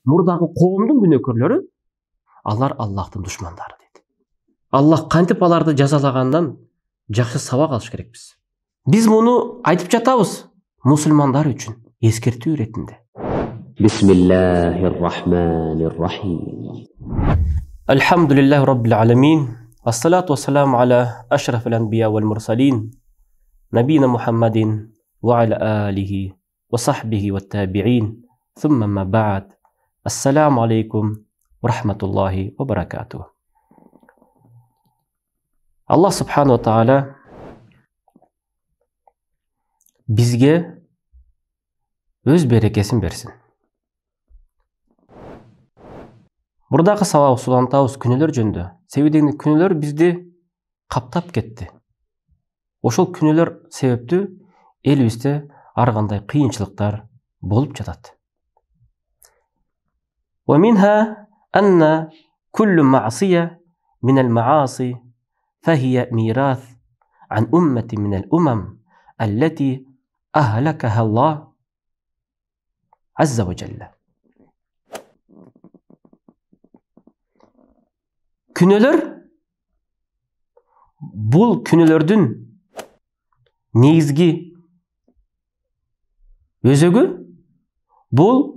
мурдагы коомдун күнөөкөрлөрү алар Аллахтын душмандары дейт. Аллах кантип аларды жазалагандан жакшы сабак алыш керекпиз. Биз муну айтып жатабыз мусулмандар үчүн эскертүү иретинде. Бисмиллахир-рахманир-рахим. Алхамдулиллахи раббил аламин. Ассалату вассаламу аля ашрафил анбия вал мурсалин. Набина Мухаммадин ва аля алихи ва сахбихи ва табиин. Thumma ma ba'd. Assalamu alaikum wa rahmatullahi wa barakatuh. Allah subhanahu wa ta'ala bizge öz берекесин берсин. Бурдагы сабак сулантабыз күнөлөр жөнүндө. Себеби күнөлөр бизди каптап кетти. Ошол күнөлөр себептүү элибизде ар кандай кыйынчылыктар болуп жатат. ومنها أن كل معصية من المعاصي فهي ميراث عن أمة من الأمم التي أهلكها الله عز وجل. Күнөлөр бул күнөлөрдүн негизги өзөгү бул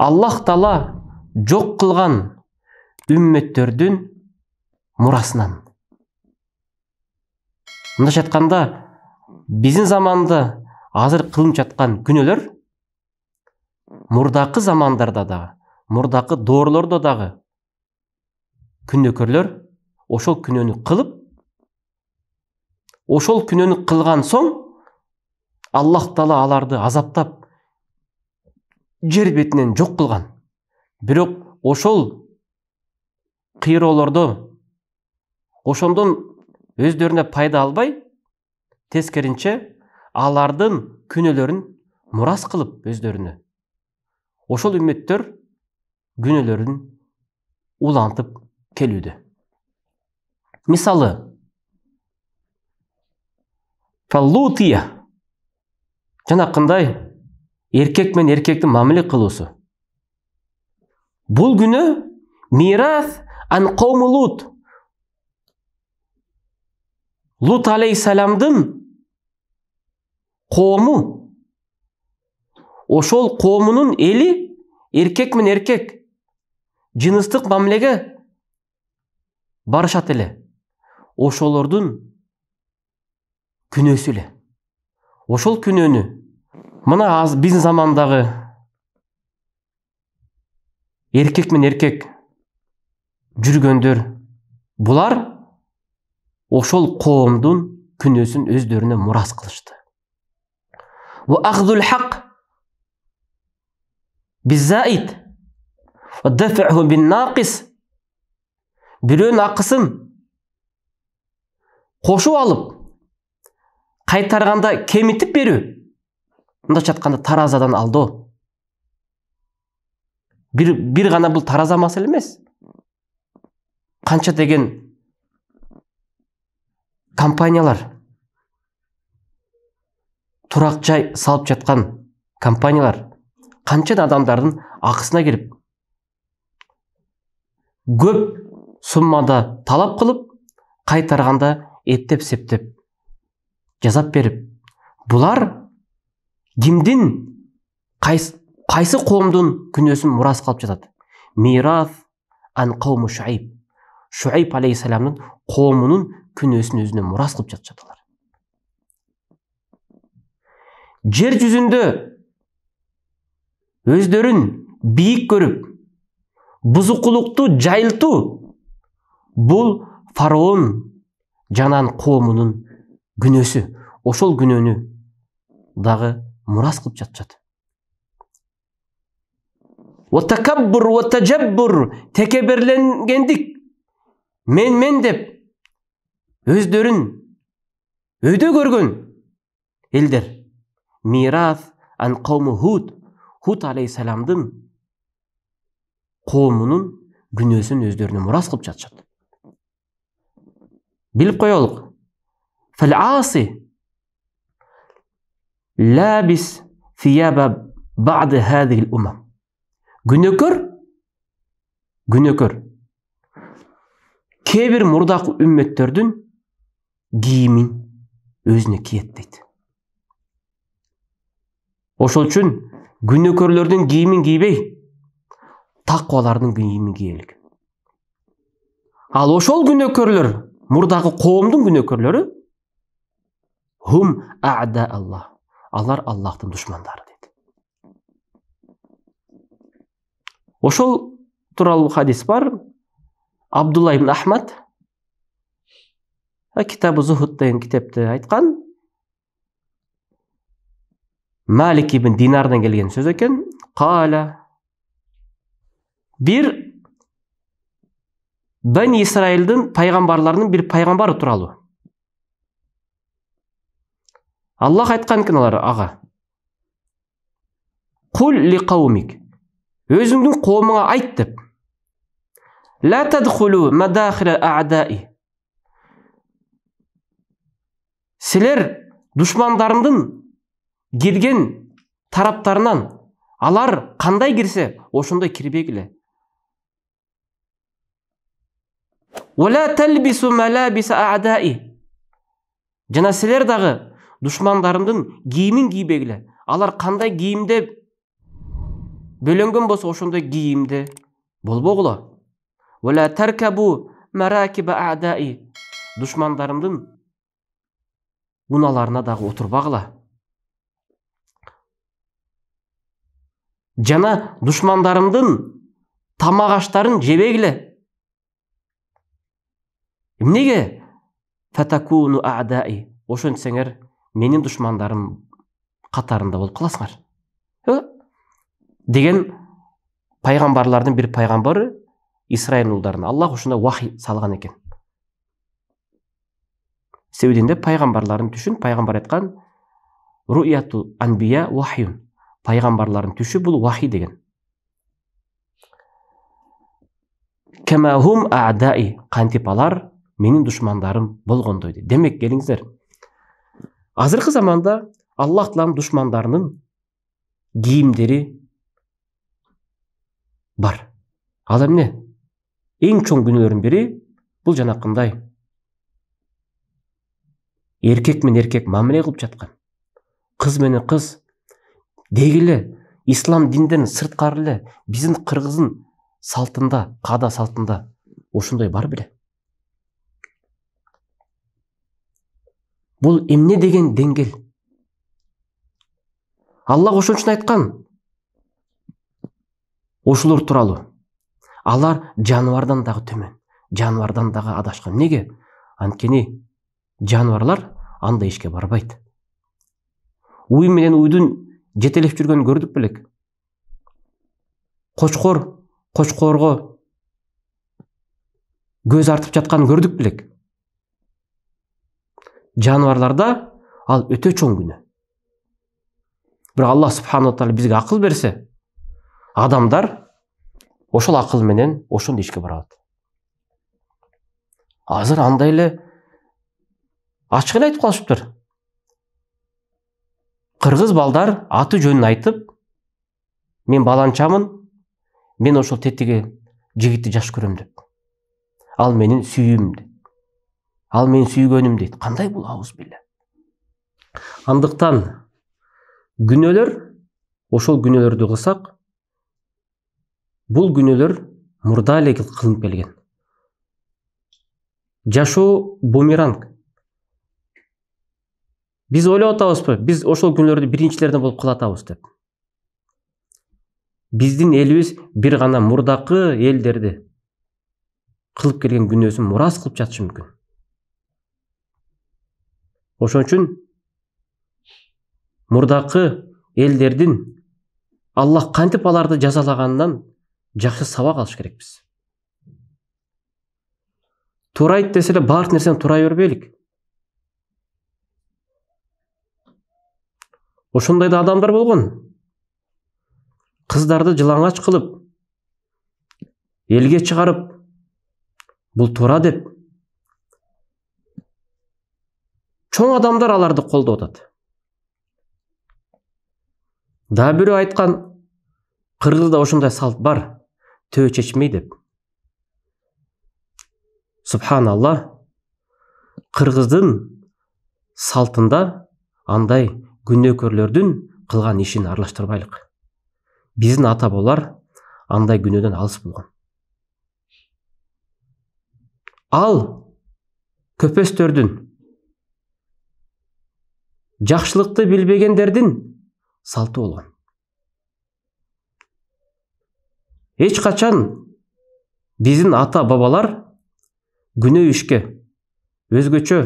Аллах Таала жок кылган үммөттөрдүн мурасынан. Мындайча айтканда, биздин заманда азыр кылынып жаткан күнөлөр мурдакы замандарда дагы, мурдакы доорлордо дагы күнөөкөрлөр ошол күнөөнү кылып, ошол күнөөнү кылган соң Аллах Таала аларды азаптап жер бетинен жок кылган. Бирок ошол кыйроолордо ошондон өздөрүнө пайда албай, тескеринче алардын күнөөлөрүн мурас кылып өздөрүнө ошол үммөттөр күнөөлөрүн улантып келүүдө. Мисалы, Фаллутия жанакындай эркек менен эркектин мамиле кылуусу. Бул күнөө мирас ан кауми Лут. Лут алейхиссаламдын коому, ошол коомунун эли эркек менен эркек жыныстык мамилеге барышат эле. Ошолордун күнөөсү эле. Ошол күнөөнү мына биздин замандагы эркек менен эркек жүргөндөр, булар ошол коомдун күнөөсүн өздөрүнө мурас кылышты. Ва ахзул хак бизаид ва даф'у бин нақис. Бирөөнүн акысын кошуп алып, кайтарганда кемитип берүү. Мындайча айтканда таразадан алдоо. Бир гана бул тараза маселе эмес. Канча деген компаниялар, турак жай салып жаткан компаниялар, канча адамдардын акысына кирип, көп суммада талап кылып, кайтарганда эптеп-септеп жазап берип, булар кимдин кайсы коомдун күнөөсүн мурас кылып жатат? Мирас ан кауми Шуайб. Шуайб алейхиссаламдын коомунун күнөөсүн өзүнө мурас кылып жатышат алар. Жер жүзүндө өздөрүн бийик көрүп, бузукулукту жайылтуу бул фараон жанан коомунун күнөөсү. Ошол күнөөнү дагы мурас кылып жатышат. Ва такаббур ва таджаббур, текеберленгендик, мен деп өздөрүн өйдө көргөн элдер. Мирас ан кауми Худ. Худ алейхиссаламдын коомунун күнөөсүн өздөрүнө мурас кылып жатышат. Билип коелук. Фал аси лабис фияба бa'д hadhihi al-umam. Күнөкөр кээ бир мурдакы үммөттөрдүн кийимин өзүнө кийет дейт. Ошол үчүн күнөкөрлөрдүн кийимин кийбей, таквалардын кийимин кийелик. Ал ошол күнөкөрлөр, мурдакы коомдун күнөкөрлөрү, хум аъда Аллах. Алар Аллахтын душмандары дейт. Ошол тууралуу хадис бар. Абдулла ибн Ахмад китабы Зухуд деген китепте айткан. Малик ибн Динардан келген сөз экен. Кала бир Бани Исраилдин пайгамбарларынын бир пайгамбары тууралуу. Аллах айткан экен ага. Кул ли каумик. Өзүңдүн коомуңа айт деп. Ла тадхулу мадахила а'даи. Силер душмандарымдын кирген тараптарынан алар кандай кирсе, ошондой кирбегиле. Вала талбису малабиса а'даи. Жана силер дагы душмандарымдын кийимин кийбегиле. Алар кандай кийимде бөлөнгөн болсо, ошондой кийимде болбогула. Вала таркабу маракиба а'даи. Душмандарымдын уналарына дагы отурбагыла. Жана душмандарымдын тамак аштарын жебегиле. Эмнеге? Фатакуну а'даи. Ошентсеңер менин душмандарым катарында болуп каласыңар. Деген пайгамбарлардын бир пайгамбары Исраил улдарына Аллах ошондой вахий салган экен. Себебинде пайгамбарлардын түшүн пайгамбар айткан ру'яту анбия вахйун. Пайгамбарлардын түшү бул вахий деген. Камахум а'даи. Кантип алар менин душмандарым болгондой дейт. Демек келиңиздер. Азыркы заманда Аллах тааланын душмандарынын кийимдери бар. Ал эмне? Эң чоң күнөөлөрдүн бири бул жанакындай эркек менен эркек мамиле кылып жаткан. Кыз менен кыз дегиле ислам динден сырткары эле биздин кыргыздын салтында, каада салтында ошондой бар беле. Бул эмне деген деңгел? Аллах ошон үчүн айткан ошолор тууралуу. Алар жаныбардан дагы төмөн, жаныбардан дагы адашкан. Неге? Анткени жаныбарлар андай ишке барбайт. Уй менен уйдун жетелеп жүргөнүн көрдүк белек. Кочкор кочкорго көз артып жатканын көрдүк белек. Жаныбарларда ал өтө чоң күнөө. Бирок Аллах субханаху таала бизге акыл берсе, адамдар ошол акыл менен ошондой ишке барат. Азыр андай эле ачык эле айтып калышыптыр. Кыргыз балдар аты жөнүн айтып, мен баланчамын, мен ошол тетиги жигитти жаш көрөм деп. Ал менин сүйүүм дейт. Ал менин сүйгөнүм дейт. Кандай бул ауыз биле? Андыктан күнөөлөр, ошол күнөөлөрдү кылсак, бул күнөөлөр мурда эле кылынып келген. Жашоо бумеранг. Биз ойлоп атабызбы, биз ошол күнөөлөрдү биринчилерден болуп калатабыз деп. Биздин элибиз бир гана мурдакы элдерди кылып келген күнөөсүн мурас кылып жатышы мүмкүн. Ошон үчүн мурдакы элдердин Аллах кантип аларды жазалаганынан жакшы сабак алыш керекпиз. Туура айт десе эле баардык нерсени туура бербейлик. Ошондой да адамдар болгон. Кыздарды жылаңач кылып, элге чыгарып, бул туура деп, чоң адамдар аларды колдоп атат. Да бирөө айткан, Кыргызда ошондой салт бар, төө чечмей деп. Субханалла, кыргыздын салтында андай күнөөкөрлөрдүн кылган ишин аралаштырбайлык. Биздин ата бабалар андай күнөөдөн алыс болгон. Ал көпөстөрдүн, жакшылыкты билбегендердин салты болгон. Эч качан биздин ата бабалар күнөө ишке, өзгөчө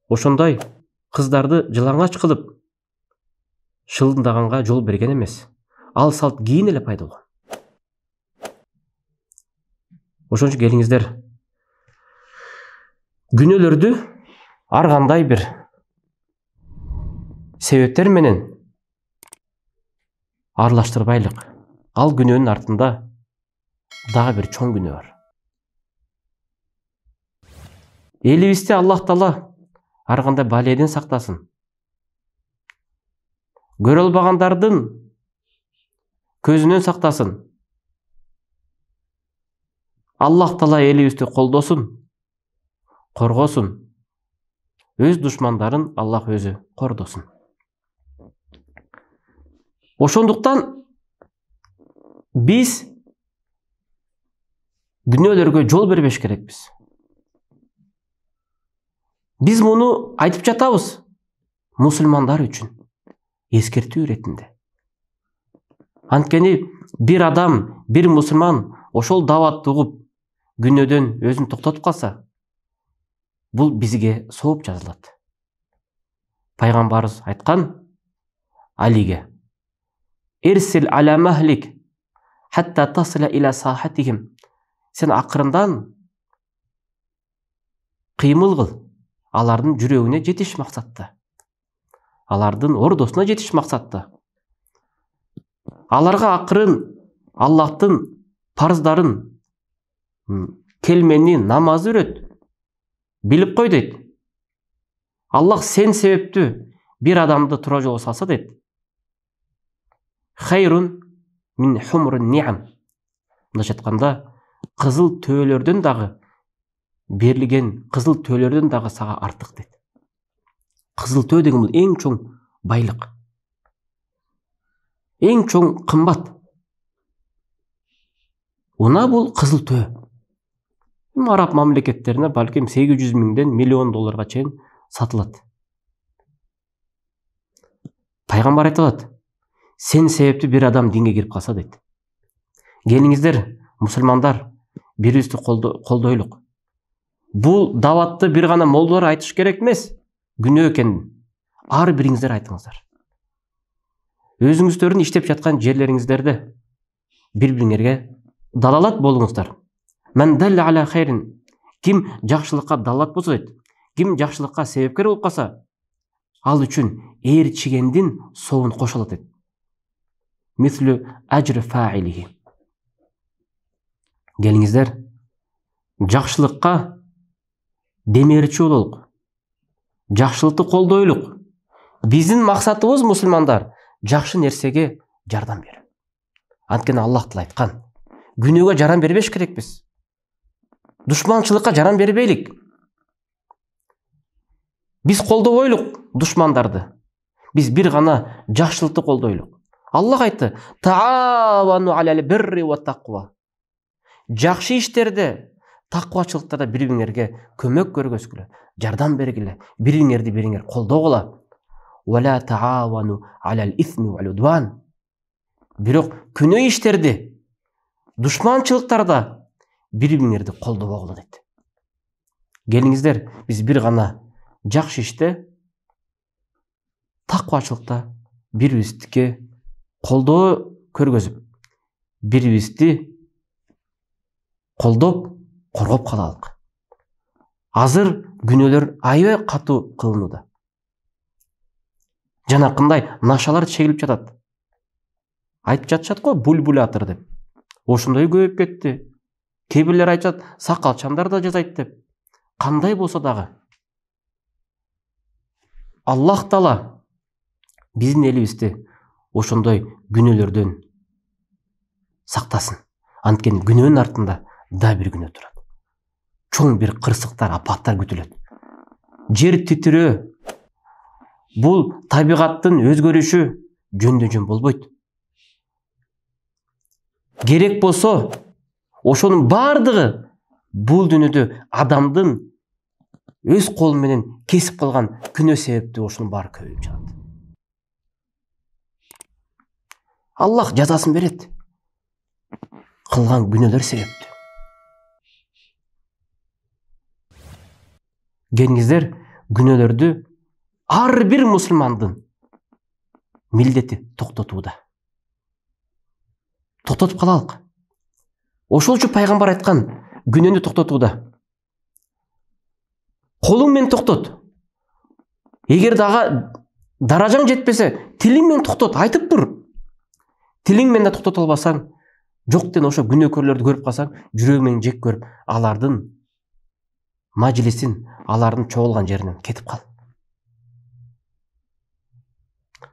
ошондой кыздарды жылаңач кылып шылындаганга жол берген эмес. Ал салт кийин эле пайда болгон. Ошон үчүн келиңиздер, күнөөлөрдү ар кандай бир себептер менен аралаштырбайлык. Ал күнөөнүн артында дагы бир чоң күнөө бар. Элибизди Аллах Таала ар кандай баледен сактасын. Көрө албагандардын көзүнөн сактасын. Аллах Таала элибизди колдосун, коргосун. Өз душмандарын Аллах өзү кордосун. Ошондуктан биз күнөөлөргө жол бербеш керекпиз. Биз муну айтып жатабыз мусулмандар үчүн, эскертүү иретинде. Анткени бир адам, бир мусулман ошол даватты угуп күнөөдөн өзүн токтотуп калса, бул бизге сооп жазылат. Пайгамбарыбыз айткан Алиге: "Ирсил аля махлик хатта тасила иля сахатихим." Сен акырындан кыймыл кыл, алардын жүрөгүнө жетиш максатта. Алардын ордосуна жетиш максатта. Аларга акырын Аллахтын парыздарын, келмени, намазды үйрөт. Билип кой дейт. Аллах сен себептүү бир адамды туура жолго салса дейт. Хайрун мин хумрун ни'ам. Мындайча айтканда, кызыл төөлөрдөн дагы берилген кызыл төөлөрдөн дагы сага артык дейт. Кызыл төө деген бул эң чоң байлык. Эң чоң кымбат. Уна бул кызыл төө. Араб мамлекеттерине балким 800 миңден миллион долларга чейин сатылат. Пайгамбар айтат: "Сен себепти бир адам динге кирип калса" дейт. Келиңиздер, мусулмандар, бирибизди колдойлук. Бул даватты бир гана молдолор айтыш керек эмес, күнөө экенин. Ар бириңиздер айтыңыздар. Өзүңүздөрдүн иштеп жаткан жерлериңиздерде бири-бириңерге далалат болуңуздар. Мен далла аля хайрин. Ким жакшылыкка далалат болсо дейт, ким жакшылыкка себепкер болуп калса, ал үчүн ээр чигендин соогун кошолот дейт. Мислу ажр фаилихи. Келиңиздер, жакшылыкка демерчи бололук. Жакшылыкты колдойлук. Биздин максатыбыз, мусулмандар, жакшы нерсеге жардам берүү. Анткени Аллах Таала айткан: "Күнөөгө жаран бербеш керекпиз. Душманчылыкка жаран бербейлик." Биз колдобойлук душмандарды. Биз бир гана жакшылыкты колдойлук. Аллах айтты: "Таавану алал бирри ва тaqwa." Жакшы иштерде, таквачылыктарда бири-бириңерге көмөк көргөзгүлө, жардам бергиле, бириңерди бириңер колдогула. Ва ла таавану алал исми вал удван. Бирок күнөө иштерде, душманчылыктарда бири-бириңерди колдобогула дейт. Келиңиздер, биз бир гана жакшы иште, таквачылыкта бирибизге колдоо көргөзүп, бирибизди колдоп, коргоп калалык. Азыр күнөөлөр аябай катуу кылынууда. Жанакындай нашалар чегилип жатат. Айтып жатышат го, бульбулятор деп. Ошондой көбөйүп кетти. Кээ бирлер айтат, сакалчандар да жасайт деп. Кандай болсо дагы Аллах Таала биздин элибизди ошондой күнөөлөрдөн сактасын. Анткени күнөөнүн артында да бир күнөө турат. Чоң бир кырсыктар, апаттар күтүлөт. Жер титирөө, бул табигаттын өзгөрүшү жөндөн-жөн болбойт. Керек болсо, ошонун бардыгы бул дүйнөдө адамдын өз колу менен кесип калган күнөө себептүү ошонун баары көбөйүп жатат. Аллах жазасын берет. Кылган күнөөлөр себептүү. Келиңиздер, күнөөлөрдү ар бир мусулмандын милдети токтотууда. Токтотуп калалык. Ошол үчүн пайгамбар айткан, күнөөнү токтотууда. Колуң менен токтот. Эгер дагы даражаң жетпесе, тилиң менен токтот, айтып тур. Тилиң менен да токтото албасаң, жоктен ошо күнөөкөрлөрдү көрүп калсаң, жүрөгүң менен жек көрүп, алардын мажлисин, алардын чогулган жеринен кетип кал.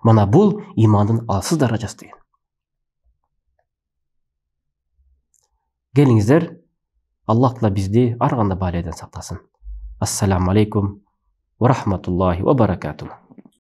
Мана бул имандын алсыз даражасы деген. Келиңиздер, Аллах Таала бизди ар кандай баалайдан сактасын. Ассаламу алейкум ва рахматуллахи ва баракатух.